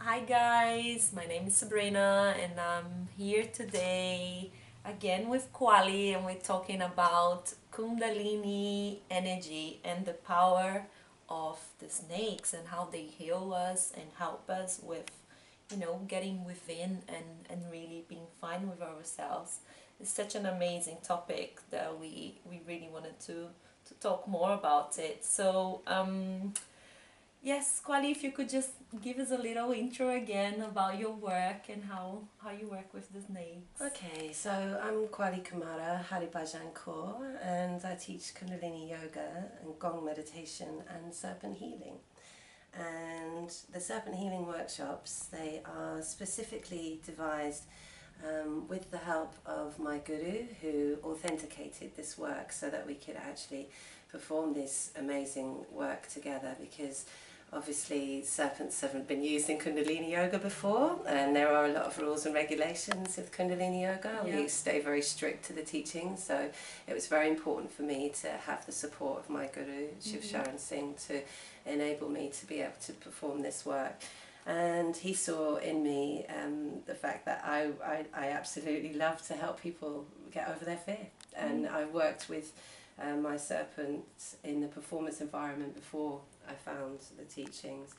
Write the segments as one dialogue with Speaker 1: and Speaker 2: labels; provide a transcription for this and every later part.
Speaker 1: Hi guys, my name is Sabrina and I'm here today again with Kwali, and we're talking about Kundalini energy and the power of the snakes and how they heal us and help us with, getting within and really being fine with ourselves. It's such an amazing topic that we really wanted to talk more about it. Yes, Kwali, if you could just give us a little intro again about your work and how you work with the snakes.
Speaker 2: Okay, so I'm Kwali Kumara, Haribajan Kaur, and I teach Kundalini Yoga and Gong meditation and serpent healing. And the serpent healing workshops, they are specifically devised with the help of my guru, who authenticated this work so that we could actually perform this amazing work together, because obviously serpents haven't been used in Kundalini Yoga before, and there are a lot of rules and regulations with Kundalini Yoga.
Speaker 1: Yeah.
Speaker 2: We stay very strict to the teachings, so it was very important for me to have the support of my guru, Shiv Sharan Singh, to enable me to be able to perform this work. And he saw in me the fact that I absolutely love to help people get over their fear. And I worked with my serpents in the performance environment before I found the teachings.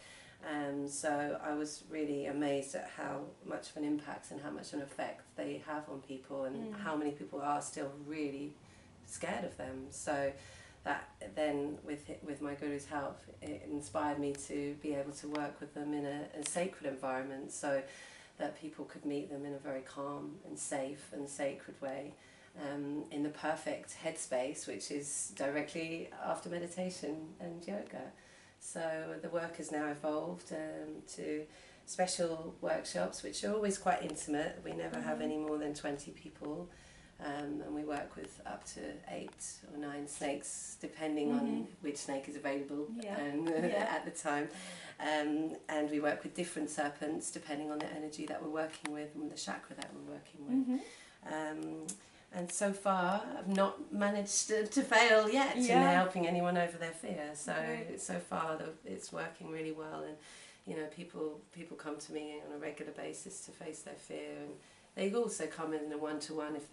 Speaker 2: So I was really amazed at how much of an impact and how much an effect they have on people, and how many people are still really scared of them. So that then, with my guru's help, it inspired me to be able to work with them in a sacred environment, so that people could meet them in a very calm and safe and sacred way, in the perfect headspace, which is directly after meditation and yoga. So the work has now evolved to special workshops, which are always quite intimate. We never have any more than 20 people. And we work with up to 8 or 9 snakes, depending on which snake is available at the time. And we work with different serpents, depending on the energy that we're working with and the chakra that we're working with. And so far, I've not managed to fail yet in helping anyone over their fear. So far, it's working really well, and people come to me on a regular basis to face their fear, and they also come in a one-to-one if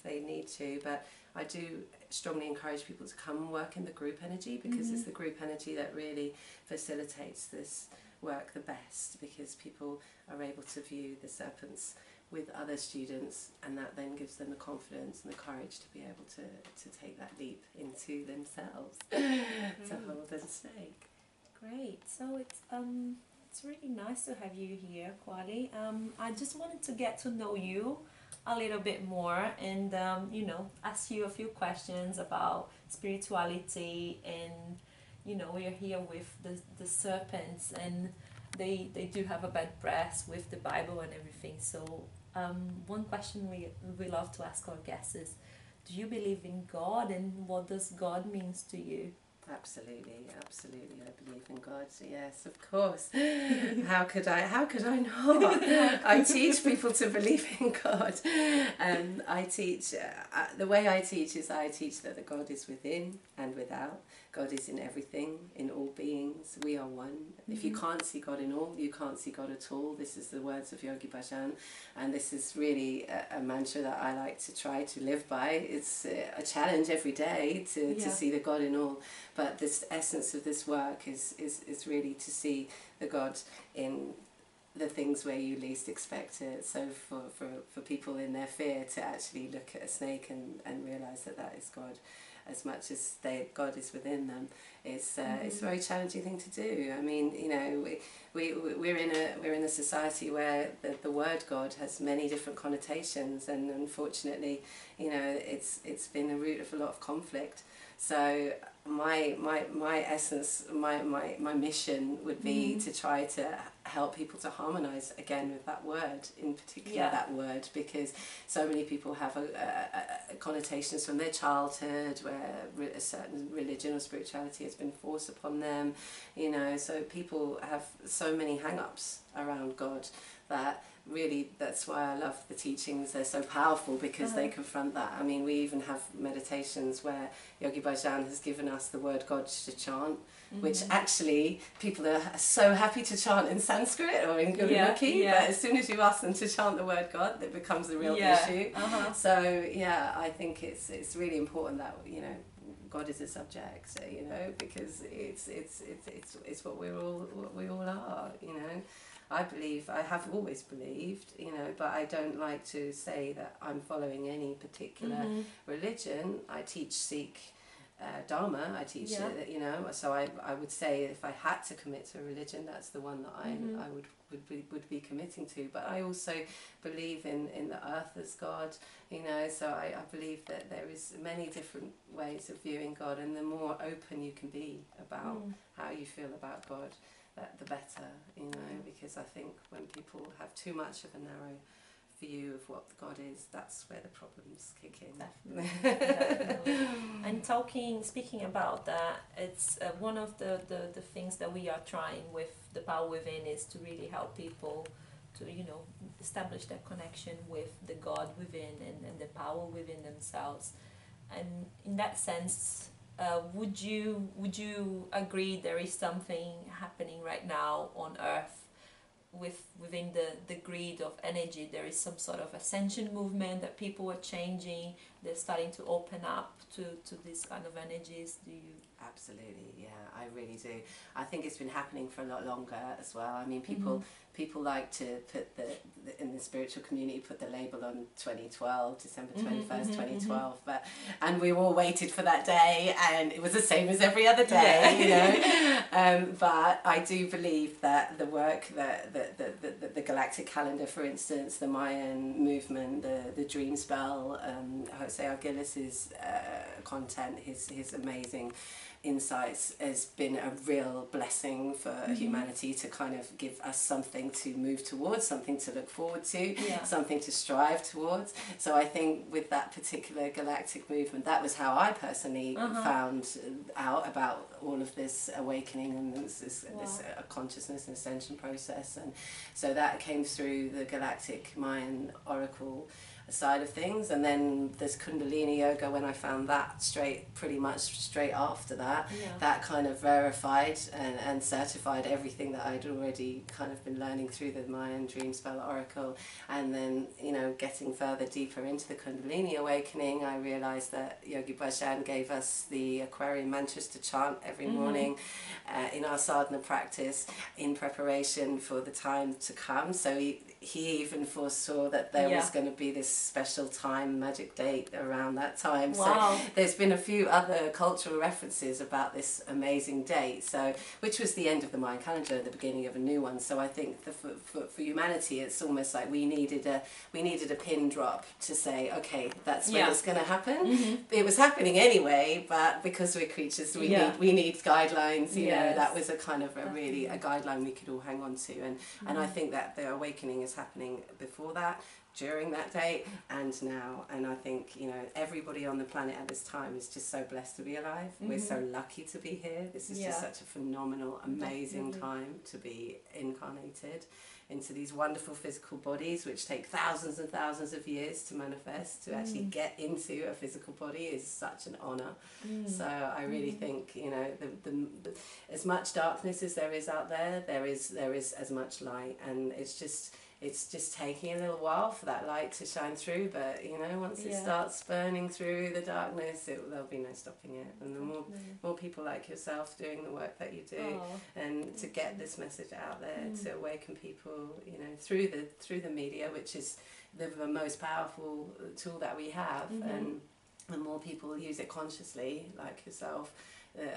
Speaker 2: they need to. But I do strongly encourage people to come and work in the group energy, because it's the group energy that really facilitates this work the best, because people are able to view the serpents with other students, and that then gives them the confidence and the courage to be able to take that leap into themselves, to hold a snake.
Speaker 1: Great. So it's really nice to have you here, Kwali. I just wanted to get to know you a little bit more, and ask you a few questions about spirituality. And we are here with the serpents, and they do have a bad press with the Bible and everything. So one question we love to ask our guests is, do you believe in God, and what does God means to you?
Speaker 2: Absolutely, I believe in God. So yes, of course. How could I not? I teach people to believe in God. I teach, the way I teach is I teach that the God is within and without. God is in everything, in all beings. We are one. If you can't see God in all, you can't see God at all. This is the words of Yogi Bhajan, and this is really a mantra that I like to try to live by. It's a challenge every day to see the God in all. But this essence of this work is really to see the God in the things where you least expect it. So for people in their fear to actually look at a snake and realise that is God, as much as God is within them, it's a very challenging thing to do. I mean, we're in a society where the word God has many different connotations, and unfortunately, it's been the root of a lot of conflict. So my essence, my mission would be to try to help people to harmonise again with that word, in particular that word, because so many people have connotations from their childhood where a certain religion or spirituality has been forced upon them, so people have so many hang-ups around God that, really, that's why I love the teachings. They're so powerful because they confront that. I mean, we even have meditations where Yogi Bhajan has given us the word God to chant, which actually people are so happy to chant in Sanskrit or in Gurumukhi, but as soon as you ask them to chant the word God, it becomes a real issue. So yeah, I think it's really important that, you know, God is a subject, you know, because it's what we all are, you know. I have always believed, you know, but I don't like to say that I'm following any particular religion. I teach Sikh Dharma, I teach, you know, so I would say if I had to commit to a religion, that's the one that I would be committing to. But I also believe in the earth as God, you know, so I believe that there is many different ways of viewing God, and the more open you can be about how you feel about God, the better, you know, because I think when people have too much of a narrow view of what God is, that's where the problems kick in.
Speaker 1: Definitely. And speaking about that, it's one of the things that we are trying with the Power Within is to really help people to, you know, establish that connection with the God within and the power within themselves. And in that sense, would you agree there is something happening right now on Earth within the grid of energy? There is some sort of ascension movement that people are changing. They're starting to open up to these kind of energies. Do you?
Speaker 2: Absolutely, yeah, I really do. I think it's been happening for a lot longer as well. I mean, people like to put in the spiritual community, put the label on 2012, December 21st, 2012, and we all waited for that day, and it was the same as every other day, you know. But I do believe that the work, the galactic calendar, for instance, the Mayan movement, the dream spell, Jose Arguelles's content, his amazing insights has been a real blessing for humanity, to kind of give us something to move towards, something to look forward to, something to strive towards. So I think with that particular galactic movement, that was how I personally found out about all of this awakening and this consciousness and ascension process. And so that came through the galactic Mayan oracle side of things, and then there's Kundalini Yoga. When I found that pretty much straight after that, that kind of verified and certified everything that I'd already kind of been learning through the Mayan dream spell oracle. And then, you know, getting further deeper into the Kundalini awakening, I realized that Yogi Bhajan gave us the Aquarian mantras to chant every morning in our sadhana practice in preparation for the time to come. So he even foresaw that there was going to be this special time, magic date around that time. So there's been a few other cultural references about this amazing date, so which was the end of the Mayan calendar, the beginning of a new one. So I think for humanity, it's almost like we needed a pin drop to say, okay, that's when it's going to happen. It was happening anyway, but because we're creatures, we need guidelines. You know, that was a kind of a guideline we could all hang on to, and I think that the awakening is happening before that, during that date, and now. And I think, you know, everybody on the planet at this time is just so blessed to be alive. We're so lucky to be here. This is just such a phenomenal, amazing time to be incarnated into these wonderful physical bodies, which take thousands and thousands of years to manifest. To actually get into a physical body is such an honor. So I really think, you know, the as much darkness as there is out there, there is as much light, and it's just taking a little while for that light to shine through. But, you know, once it starts burning through the darkness, there'll be no stopping it. And the more people like yourself doing the work that you do, and to get this message out there, to awaken people, you know, through the media, which is the most powerful tool that we have, and the more people use it consciously, like yourself,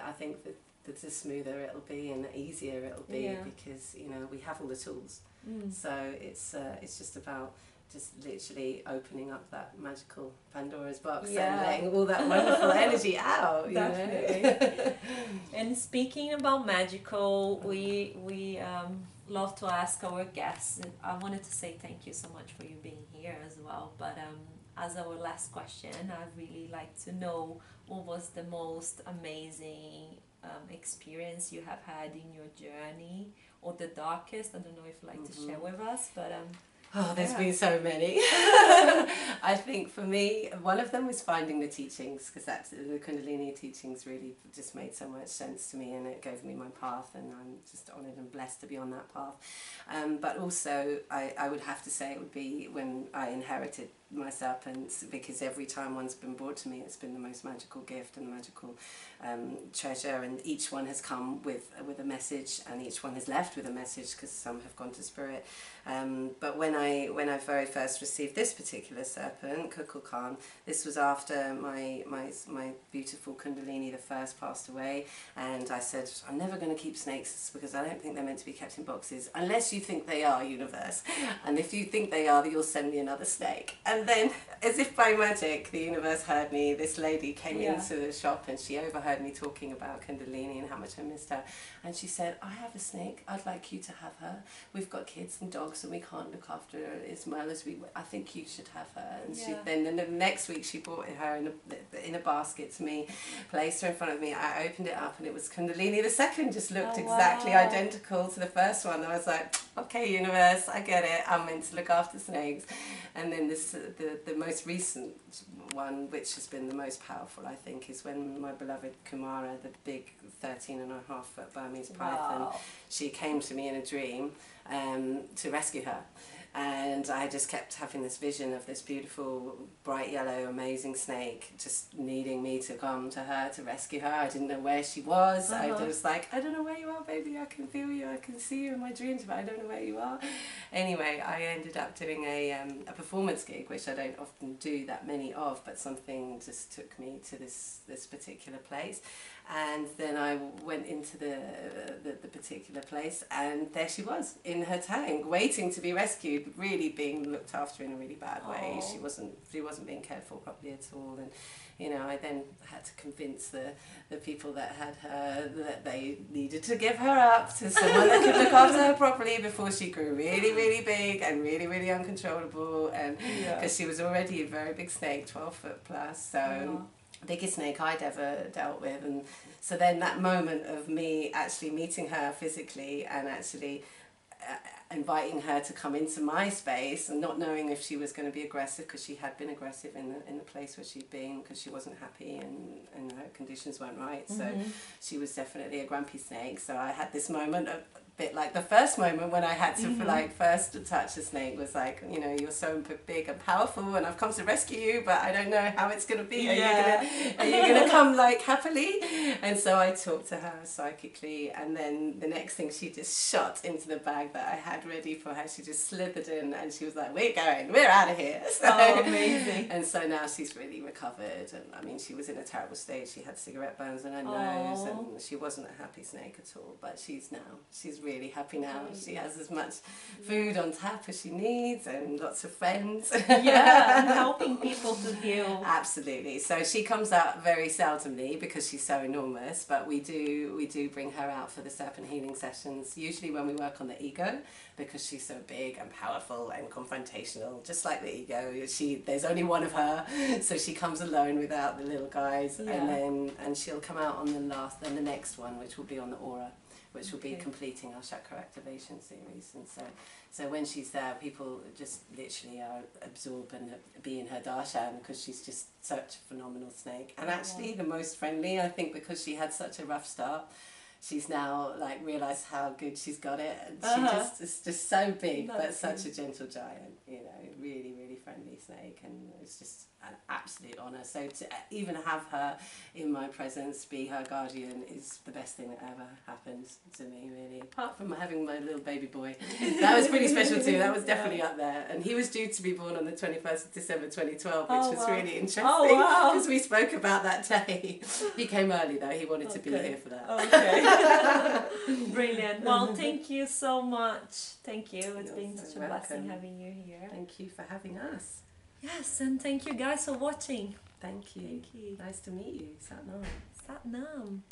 Speaker 2: I think that the smoother it'll be and the easier it'll be, because, you know, we have all the tools. So it's just about just literally opening up that magical Pandora's box and letting all that wonderful energy out.
Speaker 1: Definitely. And speaking about magical, we love to ask our guests. I wanted to say thank you so much for you being here as well. But as our last question, I'd really like to know, what was the most amazing experience you have had in your journey, or the darkest? I don't know if you'd like to share with us, but
Speaker 2: Oh, there's been so many. I think for me, one of them was finding the teachings, because that's the Kundalini teachings really just made so much sense to me, and it gave me my path, and I'm just honoured and blessed to be on that path. But also, I would have to say it would be when I inherited my serpents, because every time one's been brought to me, it's been the most magical gift and magical treasure, and each one has come with a message, and each one has left with a message, because some have gone to spirit. But when I very first received this particular serpent, Kukulkan, this was after my beautiful Kundalini, the first, passed away, and I said, I'm never going to keep snakes because I don't think they're meant to be kept in boxes, unless you think they are, universe, and if you think they are, you'll send me another snake. And then, as if by magic, the universe heard me. This lady came into the shop and she overheard me talking about Kundalini and how much I missed her, and she said, I have a snake, I'd like you to have her. We've got kids and dogs and we can't look after her as well as we would. I think you should have her. And she then the next week she brought her in a basket to me, placed her in front of me. I opened it up and it was Kundalini the second, just looked exactly identical to the first one. I was like, okay, universe, I get it, I'm meant to look after snakes. And then the most recent one, which has been the most powerful, I think, is when my beloved Kumara, the big 13.5-foot Burmese python, she came to me in a dream to rescue her. And I just kept having this vision of this beautiful, bright yellow, amazing snake just needing me to come to her to rescue her. I didn't know where she was. I was like, I don't know where you are, baby. I can feel you. I can see you in my dreams, but I don't know where you are. Anyway, I ended up doing a performance gig, which I don't often do that many of, but something just took me to this particular place. And then I went into the particular place, and there she was in her tank, waiting to be rescued, really being looked after in a really bad way. She wasn't being cared for properly at all. And you know, I then had to convince the people that had her that they needed to give her up to someone that could look after her properly before she grew really, really big and really, really uncontrollable. And because she was already a very big snake, 12 foot plus, so biggest snake I'd ever dealt with. And so then that moment of me actually meeting her physically and actually inviting her to come into my space, and not knowing if she was going to be aggressive, because she had been aggressive in the place where she'd been, because she wasn't happy and her conditions weren't right. So she was definitely a grumpy snake. So I had this moment of, bit like the first moment when I had to first touch a snake, was like, you know, you're so big and powerful and I've come to rescue you, but I don't know how it's going to be. Are you gonna come like happily? And so I talked to her psychically, and then the next thing, she just shot into the bag that I had ready for her. She just slithered in and she was like, we're out of here. So,
Speaker 1: amazing.
Speaker 2: And so now she's really recovered, and I mean, she was in a terrible state. She had cigarette burns on her nose, and she wasn't a happy snake at all, but she's really happy now. She has as much food on tap as she needs, and lots of friends.
Speaker 1: And helping people to heal.
Speaker 2: Absolutely. So she comes out very seldomly because she's so enormous, but we do bring her out for the serpent healing sessions, usually when we work on the ego, because she's so big and powerful and confrontational, just like the ego. There's only one of her, so she comes alone without the little guys, and she'll come out on the next one, which will be on the aura, which will be completing our chakra activation series. And so when she's there, people just literally are absorbed and be in her darshan, because she's just such a phenomenal snake. And actually the most friendly, I think, because she had such a rough start. She's now like realised how good she's got it, and she is just so big, but such a gentle giant, you know, really, really friendly snake, and it's just an absolute honour. So to even have her in my presence, be her guardian, is the best thing that ever happened to me, really. Apart from having my little baby boy, that was pretty special too. That was definitely up there, and he was due to be born on the 21st of December 2012, which was really interesting, because we spoke about that day. He came early though. He wanted to be here for that.
Speaker 1: Brilliant. Well, thank you so much. Thank you. It's been such a blessing having you here.
Speaker 2: Thank you for having us.
Speaker 1: Yes, and thank you guys for watching.
Speaker 2: Thank you.
Speaker 1: Thank you.
Speaker 2: Nice to meet you. Sat Nam.
Speaker 1: Sat Nam.